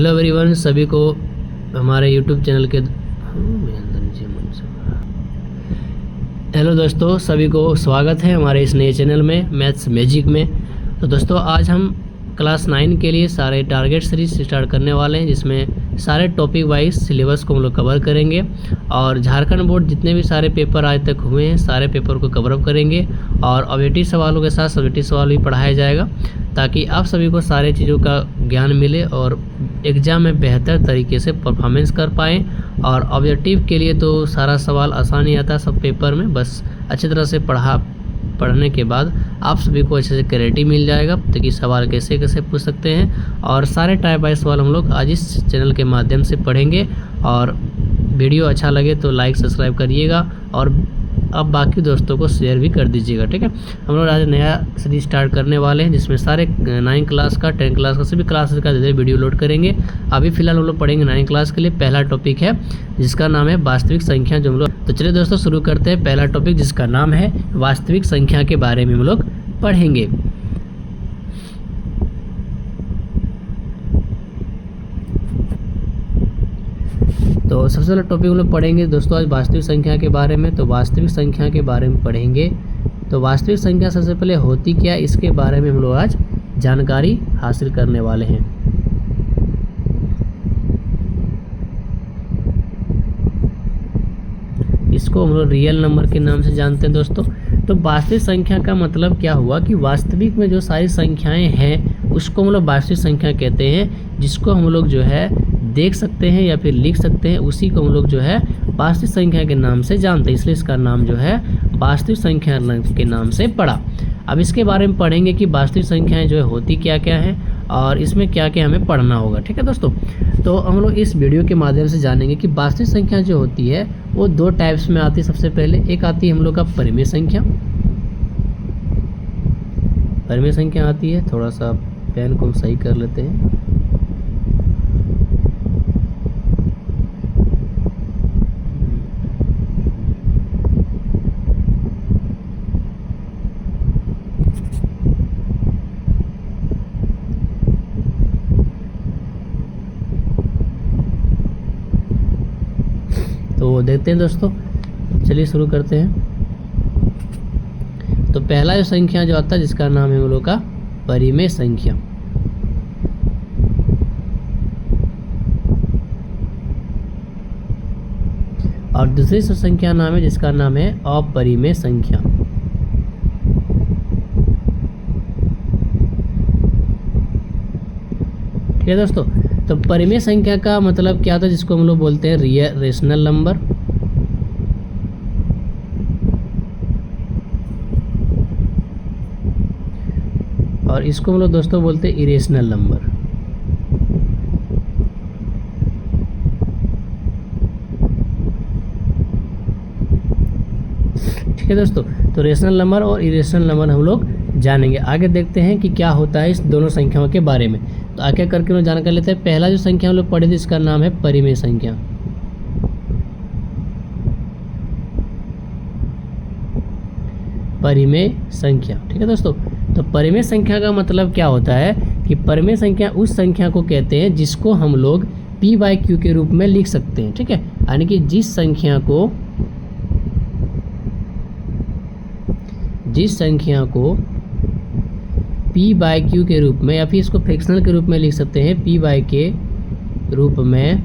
Hello everyone, सभी को हमारे यूट्यूब चैनल के हेलो दोस्तों, सभी को स्वागत है हमारे इस नए चैनल में मैथ्स मैजिक में। तो दोस्तों आज हम क्लास 9 के लिए सारे टारगेट सीरीज स्टार्ट करने वाले हैं, जिसमें सारे टॉपिक वाइज सिलेबस को हम लोग कवर करेंगे और झारखंड बोर्ड जितने भी सारे पेपर आज तक हुए हैं सारे पेपर को कवर अप करेंगे और ऑब्जेक्टिव सवालों के साथ सब्जेक्टिव सवाल भी पढ़ाया जाएगा, ताकि आप सभी को सारे चीज़ों का ज्ञान मिले और एग्ज़ाम में बेहतर तरीके से परफॉर्मेंस कर पाएँ। और ऑब्जेक्टिव के लिए तो सारा सवाल आसान ही आता है सब पेपर में, बस अच्छी तरह से पढ़ने के बाद आप सभी को अच्छे से क्लैरिटी मिल जाएगा कि सवाल कैसे कैसे पूछ सकते हैं। और सारे टाइप वाइज सवाल हम लोग आज इस चैनल के माध्यम से पढ़ेंगे। और वीडियो अच्छा लगे तो लाइक सब्सक्राइब करिएगा और अब बाकी दोस्तों को शेयर भी कर दीजिएगा, ठीक है। हम लोग आज नया सीरीज स्टार्ट करने वाले हैं, जिसमें सारे 9 क्लास का 10 क्लास का सभी क्लासेस का धीरे वीडियो लोड करेंगे। अभी फिलहाल हम लोग पढ़ेंगे 9 क्लास के लिए। पहला टॉपिक है जिसका नाम है वास्तविक संख्या, जो हम लोग तो चलिए दोस्तों शुरू करते हैं। पहला टॉपिक जिसका नाम है वास्तविक संख्या के बारे में हम लोग पढ़ेंगे। तो सबसे पहला टॉपिक हम लोग पढ़ेंगे दोस्तों आज वास्तविक संख्या के बारे में। तो वास्तविक संख्या के बारे में पढ़ेंगे। तो वास्तविक संख्या सबसे पहले होती क्या, इसके बारे में हम लोग आज जानकारी हासिल करने वाले हैं। इसको हम लोग रियल नंबर के नाम से जानते हैं दोस्तों। तो वास्तविक संख्या का मतलब क्या हुआ कि वास्तविक में जो सारी संख्याएं हैं उसको हम लोग वास्तविक संख्या कहते हैं, जिसको हम लोग जो है देख सकते हैं या फिर लिख सकते हैं, उसी को हम लोग जो है वास्तविक संख्या के नाम से जानते हैं। इसलिए इसका नाम जो है वास्तविक संख्या के नाम से पड़ा। अब इसके बारे में पढ़ेंगे कि वास्तविक संख्याएं जो है होती क्या क्या हैं और इसमें क्या क्या हमें पढ़ना होगा, ठीक है दोस्तों। तो हम लोग इस वीडियो के माध्यम से जानेंगे कि वास्तविक संख्या जो होती है वो 2 टाइप्स में आती है। सबसे पहले एक आती है हम लोग का परिमेय संख्या। परिमेय संख्या आती है, थोड़ा सा पेन को हम सही कर लेते हैं। तो देखते हैं दोस्तों, चलिए शुरू करते हैं। तो पहला जो संख्या जो आता है जिसका नाम है हम लोग का परिमेय संख्या। और दूसरी संख्या नाम है जिसका नाम है अपरिमेय संख्या। ठीक है दोस्तों। तो परिमेय संख्या का मतलब क्या था, जिसको हम लोग बोलते हैं रेशनल नंबर। और इसको हम लोग दोस्तों बोलते हैं इरेशनल नंबर। ठीक है दोस्तों। तो रेशनल नंबर और इरेशनल नंबर हम लोग जानेंगे। आगे देखते हैं कि क्या होता है इस दोनों संख्याओं के बारे में। तो आगे करके लोग जानकारी लेते हैं। पहला जो संख्या हम लोग पढ़े थे इसका नाम है परिमेय संख्या। परिमेय संख्या, ठीक है दोस्तों। तो परिमेय संख्या का मतलब क्या होता है कि परिमेय संख्या उस संख्या को कहते हैं जिसको हम लोग p/q के रूप में लिख सकते हैं, ठीक है। यानी कि जिस संख्या को p/q के रूप में या फिर इसको फ्रैक्शनल के रूप में लिख सकते हैं, p/k के रूप में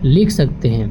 लिख सकते हैं,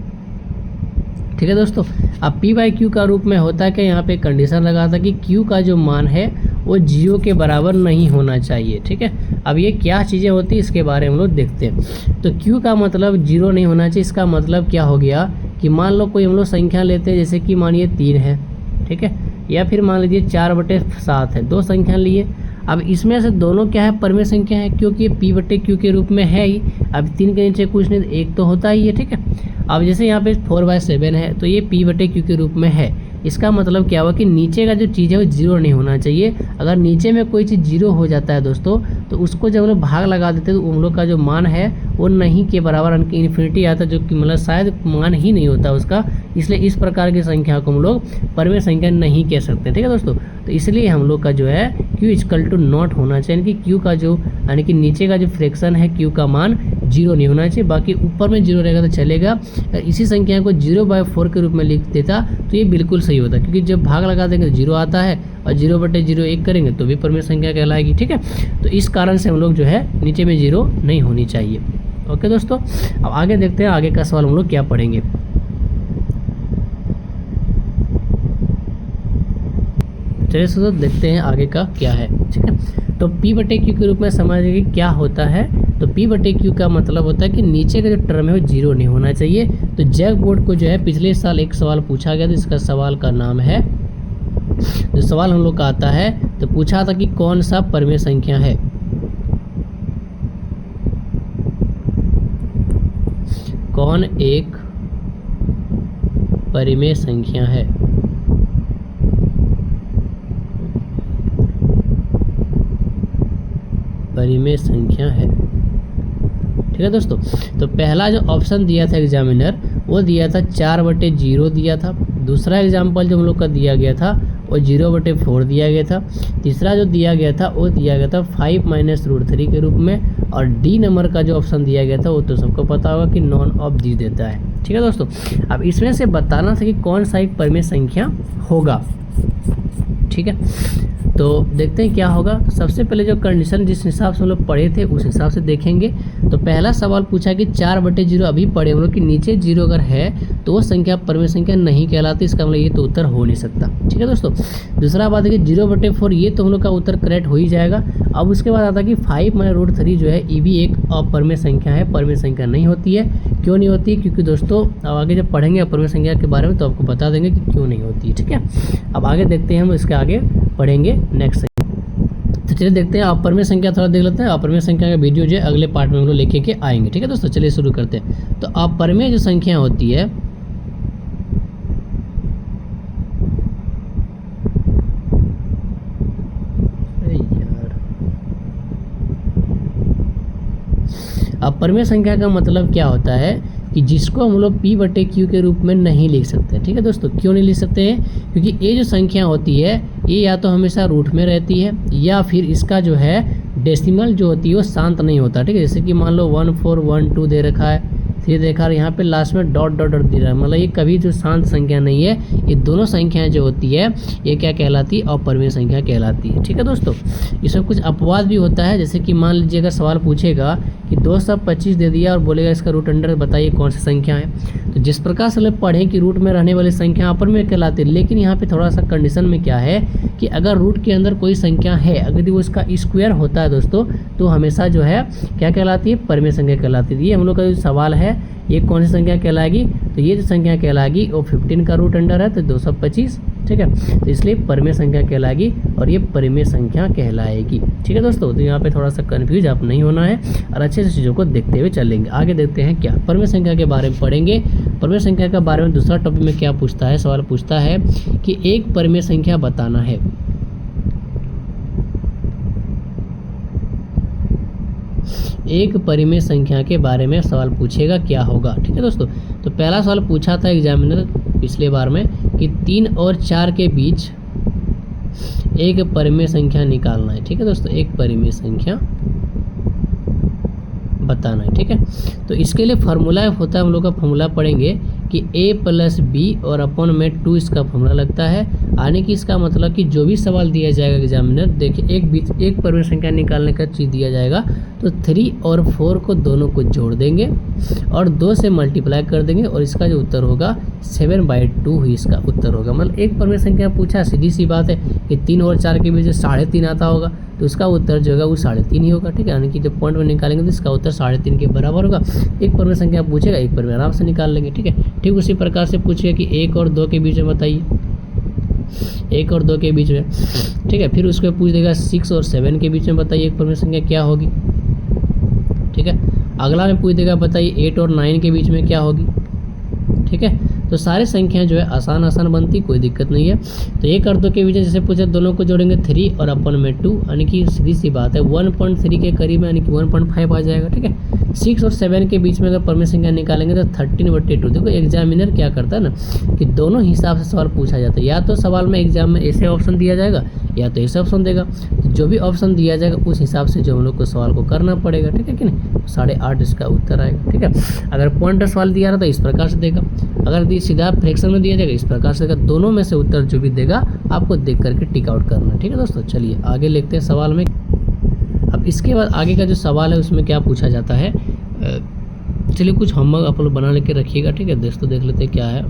ठीक है दोस्तों। अब p/q का रूप में होता है कि यहाँ पे कंडीशन लगा था कि q का जो मान है वो 0 के बराबर नहीं होना चाहिए, ठीक है। अब ये क्या चीज़ें होती है इसके बारे में हम लोग देखते हैं। तो q का मतलब 0 नहीं होना चाहिए। इसका मतलब क्या हो गया कि मान लो कोई हम लोग संख्या लेते हैं, जैसे कि मानिए 3 है, ठीक है, या फिर मान लीजिए 4/7 है, 2 संख्या लिए। अब इसमें से दोनों क्या है, परिमेय संख्या है, क्योंकि ये p/q के रूप में है ही। अब 3 के नीचे कुछ नहीं, एक तो होता ही है, ठीक है। अब जैसे यहाँ पे 4/7 है तो ये p/q के रूप में है। इसका मतलब क्या हुआ कि नीचे का जो चीज़ है वो 0 नहीं होना चाहिए। अगर नीचे में कोई चीज़ 0 हो जाता है दोस्तों तो उसको जब हम लोग भाग लगा देते हैं तो उन लोग का जो मान है वो नहीं के बराबर इन्फिनिटी आता है, जो कि मतलब शायद मान ही नहीं होता उसका। इसलिए इस प्रकार की संख्या को हम लोग परिमेय संख्या नहीं कह सकते। ठीक है दोस्तों, तो इसलिए हम लोग का जो है q इक्वल टू नॉट होना चाहिए, यानी कि q का जो यानी कि नीचे का जो फ्रैक्शन है q का मान 0 नहीं होना चाहिए, बाकी ऊपर में 0 रहेगा तो चलेगा। इसी संख्या को 0/4 के रूप में लिख देता तो ये बिल्कुल सही होता, क्योंकि जब भाग लगा देंगे तो 0 आता है और 0/0 1 करेंगे तो भी परिमेय संख्या कहलाएगी। ठीक है, तो इस कारण से हम लोग जो है नीचे में 0 नहीं होनी चाहिए। ओके दोस्तों, अब आगे देखते हैं आगे का सवाल हम लोग क्या पढ़ेंगे। चलिए दोस्तों देखते हैं आगे का क्या है। ठीक है, तो P/Q के रूप में समझिए क्या होता है। तो P/Q का मतलब होता है कि नीचे का जो टर्म है वो 0 नहीं होना चाहिए। तो जैक बोर्ड को जो है पिछले साल एक सवाल पूछा गया था, इसका सवाल का नाम है, जो सवाल हम लोग का आता है तो पूछा था कि कौन सा परिमेय संख्या है। कौन एक परिमेय संख्या है। परिमेय संख्या है। ठीक है दोस्तों, तो पहला जो ऑप्शन दिया था एग्जामिनर वो दिया था 4/0 दिया था। दूसरा एग्जाम्पल जो हम लोग का दिया गया था वो 0/4 दिया गया था। तीसरा जो दिया गया था वो दिया गया था 5 - √3 के रूप में। और डी नंबर का जो ऑप्शन दिया गया था वो तो सबको पता होगा कि नॉन ऑफ दिस देता है। ठीक है दोस्तों, अब इसमें से बताना था कि कौन सा एक परिमेय संख्या होगा। ठीक है, तो देखते हैं क्या होगा। सबसे पहले जो कंडीशन जिस हिसाब से हम लोग पढ़े थे उस हिसाब से देखेंगे। तो पहला सवाल पूछा कि 4/0 अभी पढ़े हम लोग कि नीचे 0 अगर है तो वो संख्या परिमेय संख्या नहीं कहलाती, इसका मतलब ये तो उत्तर हो नहीं सकता। ठीक है दोस्तों, दूसरा बात है कि 0/4 ये तो हम लोग का उत्तर करेक्ट हो ही जाएगा। अब उसके बाद आता है कि 5 - √3 जो है ये भी एक अपरिमेय संख्या है, परिमेय संख्या नहीं होती है। क्यों नहीं होती है? क्योंकि दोस्तों अब आगे जब पढ़ेंगे अपरिमेय संख्या के बारे में तो आपको बता देंगे कि क्यों नहीं होती है। ठीक है, अब आगे देखते हैं, हम इसके आगे पढ़ेंगे नेक्स्ट। तो चलिए देखते हैं अपरिमेय संख्या थोड़ा देख लेते हैं। अपरिमेय संख्या का वीडियो जो है अगले पार्ट में हम लोग लेके के आएंगे। ठीक है दोस्तों, चलिए शुरू करते हैं। तो अपरिमेय जो संख्या होती है अपरिमेय संख्या का मतलब क्या होता है कि जिसको हम लोग P/Q के रूप में नहीं लिख सकते। ठीक है दोस्तों, क्यों नहीं लिख सकते हैं? क्योंकि ये जो संख्या होती है ये या तो हमेशा रूट में रहती है या फिर इसका जो है डेसिमल जो होती है वो शांत नहीं होता। ठीक है, जैसे कि मान लो 1 4 1 2 दे रखा है, फिर देखा यहाँ पे लास्ट में डॉट डॉट डॉट दे रहा है, मतलब ये कभी जो शांत संख्या नहीं है। ये दोनों संख्याएं जो होती है ये क्या कहलाती है? अपरिमेय संख्या कहलाती है। ठीक है दोस्तों, इसमें कुछ अपवाद भी होता है, जैसे कि मान लीजिए अगर सवाल पूछेगा कि 225 दे दिया और बोलेगा इसका रूट अंडर बताइए कौन सी संख्या है। तो जिस प्रकार से लोग पढ़ें कि रूट में रहने वाली संख्या अपरिमेय कहलाती है, लेकिन यहाँ पे थोड़ा सा कंडीशन में क्या है कि अगर रूट के अंदर कोई संख्या है, अगर वो इसका स्क्वायर होता है दोस्तों, तो हमेशा जो है क्या कहलाती है? परिमेय संख्या कहलाती है। ये हम लोग का जो सवाल है ये कौन सी संख्या कहलाएगी? तो ये जो संख्या कहलाएगी वो 15 का रूट अंडर है तो 225। ठीक है, तो इसलिए परिमेय संख्या कहलाएगी और ये परिमेय संख्या कहलाएगी। ठीक है दोस्तों, तो यहाँ पे थोड़ा सा कन्फ्यूज आप नहीं होना है और अच्छे से चीज़ों को देखते हुए चलेंगे। आगे देखते हैं क्या परिमेय संख्या के बारे में पढ़ेंगे। परिमेय संख्या के बारे में दूसरा टॉपिक में क्या पूछता है? सवाल पूछता है कि एक परिमेय संख्या बताना है। एक परिमेय संख्या के बारे में सवाल पूछेगा, क्या होगा? ठीक है दोस्तों, तो पहला सवाल पूछा था एग्जामिनर पिछले बार में कि 3 और 4 के बीच एक परिमेय संख्या निकालना है। ठीक है दोस्तों, एक परिमेय संख्या बताना है। ठीक है, तो इसके लिए फार्मूला होता है, हम लोग का फार्मूला पढ़ेंगे कि a+b और अपॉन में 2 इसका फार्मूला लगता है। यानी कि इसका मतलब कि जो भी सवाल दिया जाएगा एग्जामिनर, देखिए एक परिमेय संख्या निकालने का चीज़ दिया जाएगा तो 3 और 4 को दोनों को जोड़ देंगे और 2 से मल्टीप्लाई कर देंगे और इसका जो उत्तर होगा 7/2 ही इसका उत्तर होगा। मतलब एक परिमेय संख्या पूछा, सीधी सी बात है कि 3 और 4 के बीच 3.5 आता होगा तो उसका उत्तर जो होगा वो 3.5 ही होगा। ठीक है, यानी कि जब पॉइंट में निकालेंगे तो इसका उत्तर 3.5 के बराबर होगा। एक परिमेय संख्या पूछेगा, एक परिमेय आराम से निकाल लेंगे। ठीक है, ठीक उसी प्रकार से पूछेगा कि 1 और 2 के बीच में बताइए, 1 और 2 के बीच में। ठीक है, फिर उसको पूछ देगा 6 और 7 के बीच में बताइए एक परिमेय संख्या क्या होगी। ठीक है, अगला में पूछ देगा बताइए 8 और 9 के बीच में क्या होगी। ठीक है, तो सारी संख्याएं जो है आसान बनती, कोई दिक्कत नहीं है। तो ये कर दो के बीच जैसे पूछे दोनों को जोड़ेंगे 3 और अपन में 2, यानी कि सीधी सी बात है 1.3 के करीब है, यानी कि 1.5 आ जाएगा। ठीक है, 6 और 7 के बीच में अगर परमेय संख्या निकालेंगे तो 13/2। देखो एग्जामिनर क्या करता है ना कि दोनों हिसाब से सवाल पूछा जाता है। या तो सवाल में एग्जाम में ऐसे ऑप्शन दिया जाएगा या तो ऐसे ऑप्शन देगा। तो जो भी ऑप्शन दिया जाएगा उस हिसाब से जो हम लोग को सवाल को करना पड़ेगा। ठीक है कि नहीं, 8.5 इसका उत्तर आएगा। ठीक है, अगर पॉइंट सवाल दिया रहा तो इस प्रकार से देगा, अगर सीधा फ्रैक्शन में दिया जाएगा इस प्रकार से देगा। दोनों में से उत्तर जो भी देगा आपको देख करके टिक आउट करना। ठीक है दोस्तों, चलिए आगे लिखते हैं सवाल में। अब इसके बाद आगे का जो सवाल है उसमें क्या पूछा जाता है, चलिए कुछ होमवर्क आप लोग बना लेके रखिएगा। ठीक है दोस्तों, देख लेते हैं क्या है।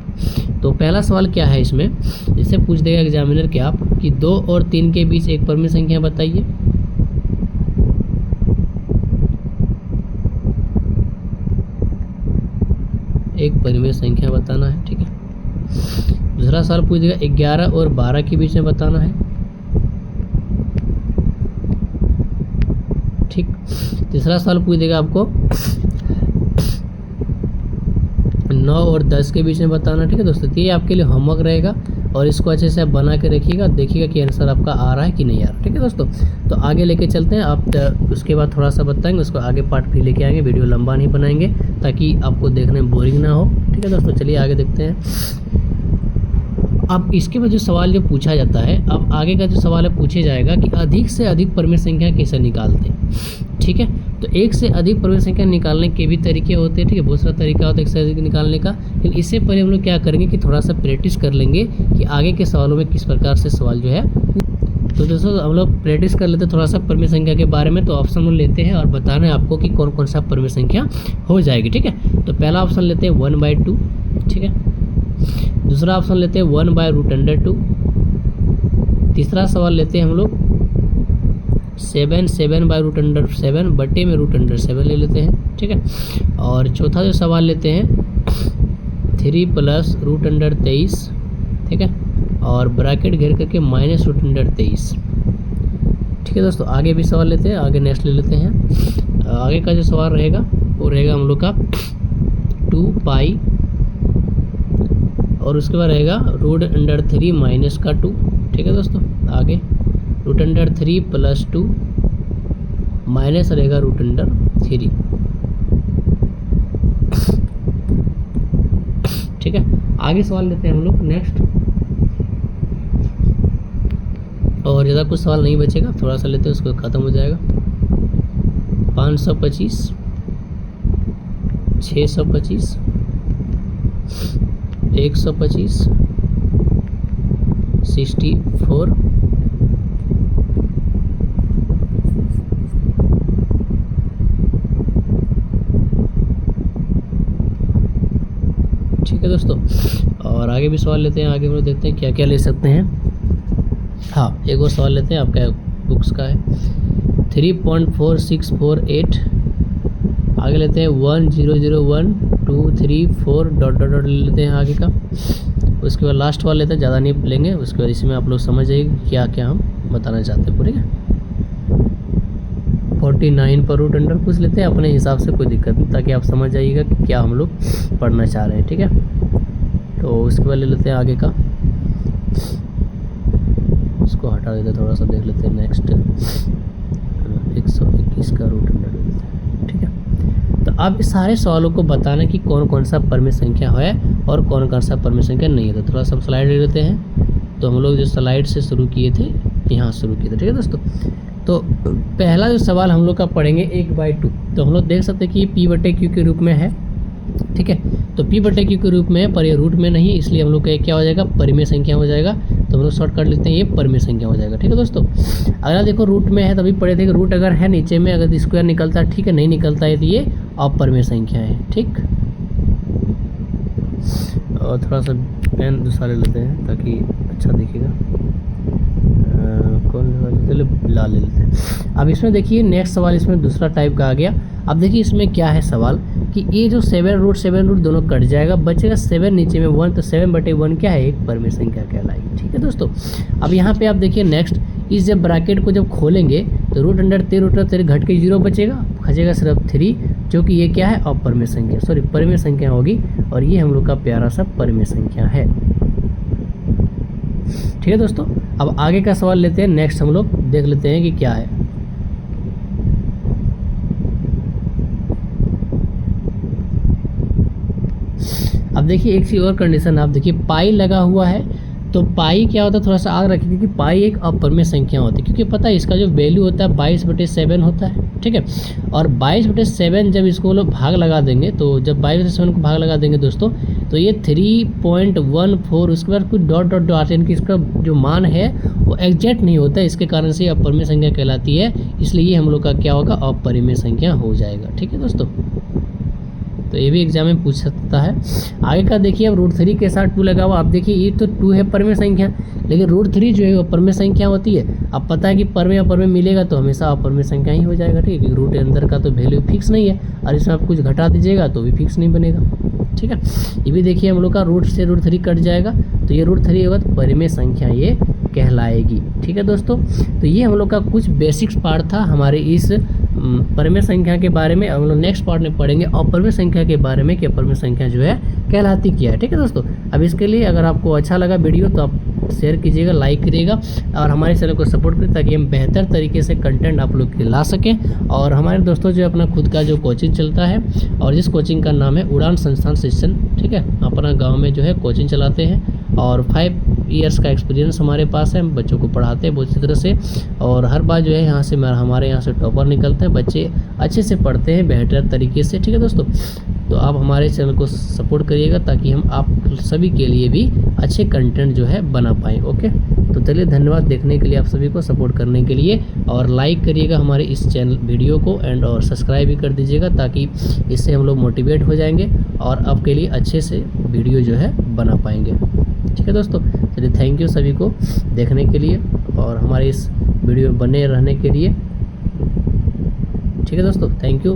तो पहला सवाल क्या है इसमें, इससे पूछ देगा एग्जामिनर क्या कि 2 और 3 के बीच एक परमेय संख्या बताइए। एक परिमेय संख्या बताना है। ठीक है, दूसरा सवाल पूछ देगा 11 और 12 के बीच में बताना है। ठीक, तीसरा सवाल पूछ देगा आपको 9 और 10 के बीच में बताना। ठीक है दोस्तों, तो ये आपके लिए होमवर्क रहेगा और इसको अच्छे से आप बना के रखिएगा, देखिएगा कि आंसर आपका आ रहा है कि नहीं आ रहा। ठीक है दोस्तों, तो आगे लेके चलते हैं। आप उसके बाद थोड़ा सा बताएंगे, उसको आगे पार्ट भी लेके आएंगे, वीडियो लंबा नहीं बनाएंगे ताकि आपको देखने में बोरिंग ना हो। ठीक है दोस्तों, चलिए आगे देखते हैं। अब इसके बाद जो सवाल जो पूछा जाता है, अब आगे का जो सवाल है पूछे जाएगा कि अधिक से अधिक परमेय संख्या कैसे निकालते हैं। ठीक है, तो एक से अधिक परमेय संख्या निकालने के भी तरीके होते हैं। ठीक है, बहुत सारा तरीका होता है एक से अधिक निकालने का, लेकिन इससे पहले हम लोग क्या करेंगे कि थोड़ा सा प्रैक्टिस कर लेंगे कि आगे के सवालों में किस प्रकार से सवाल जो है। तो दोस्तों हम लोग प्रैक्टिस कर लेते हैं थोड़ा सा परमेय संख्या के बारे में। तो ऑप्शन हम लेते हैं और बताना है आपको कि कौन कौन सा परमेय संख्या हो जाएगी। ठीक है, तो पहला ऑप्शन लेते हैं 1/2। ठीक है, दूसरा ऑप्शन लेते हैं 1/√2। तीसरा सवाल लेते हैं हम लोग 7/√7 बटे में √7 ले लेते हैं। ठीक है, और चौथा जो सवाल लेते हैं 3 + √23। ठीक है, और ब्रैकेट घेर करके -√23। ठीक है दोस्तों, आगे भी सवाल लेते हैं, आगे नेक्स्ट ले लेते हैं। आगे का जो सवाल रहेगा वो रहेगा हम लोग का 2π और उसके बाद रहेगा √3 माइनस का 2। ठीक है दोस्तों, आगे √3 + 2 माइनस रहेगा √3। ठीक है, आगे सवाल लेते हैं हम लोग नेक्स्ट। और ज़्यादा कुछ सवाल नहीं बचेगा, थोड़ा सा लेते हैं उसको ख़त्म हो जाएगा। 525, 625, 125, 64, ठीक है दोस्तों। और आगे भी सवाल लेते हैं, आगे हम लोग देखते हैं क्या क्या ले सकते हैं। हाँ, एक और सवाल लेते हैं, आपका बुक्स का है 3.4648। आगे लेते हैं 1001 2 3 4 ... ले लेते हैं आगे का। उसके बाद लास्ट वाला लेते हैं, ज़्यादा नहीं लेंगे। उसके बाद इसमें आप लोग समझ जाइए क्या क्या हम बताना चाहते हैं पूरे। 49 पर √अंडर कुछ लेते हैं अपने हिसाब से, कोई दिक्कत नहीं, ताकि आप समझ जाइएगा कि क्या हम लोग पढ़ना चाह रहे हैं। ठीक है, तो उसके बाद ले लेते हैं आगे का, उसको हटा देते हैं, थोड़ा सा देख लेते हैं नेक्स्ट 121 का √अंडर ले लेते हैं। ठीक है, तो अब इस सारे सवालों को बताना कि कौन कौन सा परमेय संख्या है और कौन कौन सा परमेय संख्या नहीं है। तो थोड़ा सा स्लाइड ले लेते हैं। तो हम लोग जो स्लाइड से शुरू किए थे यहाँ शुरू किए थे। ठीक है दोस्तों, तो पहला जो सवाल हम लोग का पढ़ेंगे 1/2। तो हम लोग देख सकते हैं कि ये P/Q के रूप में है। ठीक है, तो P/Q के रूप में है पर ये रूट में नहीं है, इसलिए हम लोग का क्या हो जाएगा, परिमेय संख्या हो जाएगा। तो हम लोग शॉर्टकट लेते हैं, ये परिमेय संख्या हो जाएगा। ठीक है दोस्तों, अगर देखो रूट में है, तभी पढ़े थे कि रूट अगर है नीचे में, अगर स्क्वायर निकलता है ठीक है, नहीं निकलता है तो ये अपरिमेय संख्या है। ठीक, और थोड़ा सा पेन दूसरा ले लेते हैं ताकि अच्छा दिखेगा। चलो लाल ले लेते हैं। अब इसमें देखिए नेक्स्ट सवाल, इसमें दूसरा टाइप का आ गया। अब देखिए इसमें क्या है सवाल कि ये जो 7√7 दोनों कट जाएगा, बचेगा 7 नीचे में 1, तो 7/1 क्या है, एक परिमेय संख्या कहलाएगी। ठीक है दोस्तों, अब यहाँ पे आप देखिए नेक्स्ट, इस जब ब्रैकेट को जब खोलेंगे तो √3 घट के 0 बचेगा, सिर्फ 3, जो कि ये क्या है, अपरिमेय संख्या, सॉरी परिमेय संख्या होगी, और ये हम लोग का प्यारा सा परिमेय संख्या है। ठीक है दोस्तों, अब आगे का सवाल लेते हैं। नेक्स्ट हम लोग देख लेते हैं कि क्या है। अब देखिए एक चीज़ और कंडीशन, आप देखिए पाई लगा हुआ है, तो पाई क्या होता है, थोड़ा सा आग रखिए, क्योंकि पाई एक अपरिमेय संख्या होती है, क्योंकि पता है इसका जो वैल्यू होता है 22/7 होता है। ठीक है, और 22/7 जब इसको लोग भाग लगा देंगे, तो जब 22/7 को भाग लगा देंगे दोस्तों, तो ये 3.14, उसके बाद कुछ डॉट डॉट डॉट, यानी कि इसका जो मान है वो एग्जैक्ट नहीं होता है, इसके कारण से अपरिमेय संख्या कहलाती है। इसलिए ये हम लोग का क्या होगा, अपरिमेय संख्या हो जाएगा। ठीक है दोस्तों, तो ये भी एग्जाम में पूछ सकता है। आगे का देखिए, अब √3 के साथ 2 लगा हुआ। आप देखिए ये तो 2 है परिमेय संख्या, लेकिन √3 जो है वो अपरिमेय संख्या होती है। अब पता है कि परिमेय अपरिमेय मिलेगा तो हमेशा अपरिमेय संख्या ही हो जाएगा। ठीक है, क्योंकि रूट अंदर का तो वैल्यू फिक्स नहीं है, और इसमें आप कुछ घटा दीजिएगा तो भी फिक्स नहीं बनेगा। ठीक है, ये भी देखिए हम लोग का रूट से √3 कट जाएगा, तो ये √3 होगा, तो परिमेय संख्या ये कहलाएगी। ठीक है दोस्तों, तो ये हम लोग का कुछ बेसिक्स पार्ट था हमारे इस परिमेय संख्या के बारे में। हम लोग नेक्स्ट पार्ट में पढ़ेंगे अपरिमेय संख्या के बारे में, कि अपरिमेय संख्या जो है कहलाती क्या है। ठीक है दोस्तों, अब इसके लिए अगर आपको अच्छा लगा वीडियो तो आप शेयर कीजिएगा, लाइक करिएगा, और हमारे चैनल को सपोर्ट करें, ताकि हम बेहतर तरीके से कंटेंट आप लोग के ला सकें। और हमारे दोस्तों जो अपना खुद का जो कोचिंग चलता है, और जिस कोचिंग का नाम है उड़ान संस्थान शिक्षण, ठीक है, अपना गाँव में जो है कोचिंग चलाते हैं, और 5 ईयर्स का एक्सपीरियंस हमारे पास है। हम बच्चों को पढ़ाते हैं बहुत अच्छी तरह से, और हर बार जो है यहाँ से हमारे यहाँ से टॉपर निकलते हैं, बच्चे अच्छे से पढ़ते हैं बेहतर तरीके से। ठीक है दोस्तों, तो आप हमारे चैनल को सपोर्ट करिएगा, ताकि हम आप सभी के लिए भी अच्छे कंटेंट जो है बना पाएँ। ओके, तो चलिए, धन्यवाद देखने के लिए, आप सभी को सपोर्ट करने के लिए, और लाइक करिएगा हमारे इस चैनल वीडियो को, एंड और सब्सक्राइब भी कर दीजिएगा, ताकि इससे हम लोग मोटिवेट हो जाएंगे और आपके लिए अच्छे से वीडियो जो है बना पाएंगे। ठीक है दोस्तों, चलिए, थैंक यू सभी को देखने के लिए और हमारे इस वीडियो में बने रहने के लिए। ठीक है दोस्तों, थैंक यू।